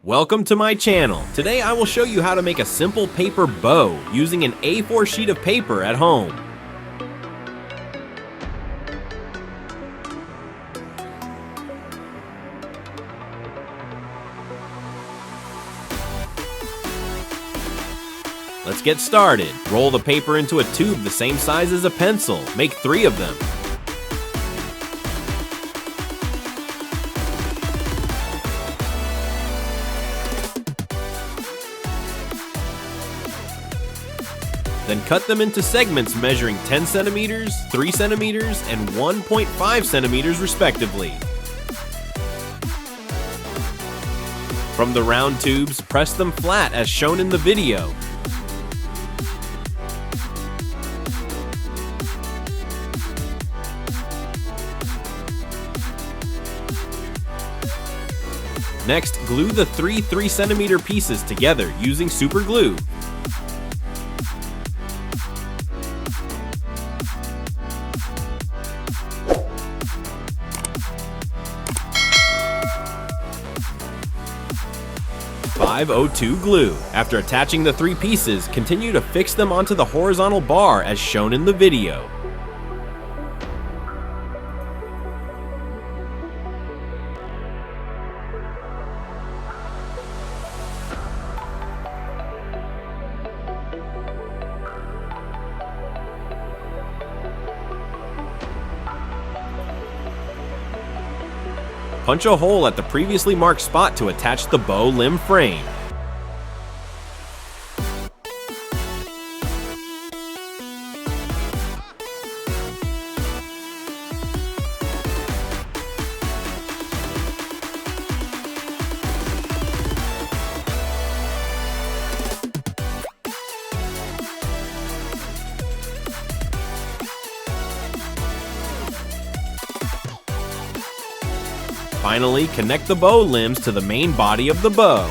Welcome to my channel. Today I will show you how to make a simple paper bow using an A4 sheet of paper at home. Let's get started. Roll the paper into a tube the same size as a pencil. Make 3 of them. Then cut them into segments measuring 10 centimeters, 3 centimeters, and 1.5 centimeters respectively. From the round tubes, press them flat as shown in the video. Next, glue the 3 centimeter pieces together using super glue. .502 glue. After attaching the 3 pieces, continue to fix them onto the horizontal bar as shown in the video. Punch a hole at the previously marked spot to attach the bow limb frame. Finally, connect the bow limbs to the main body of the bow.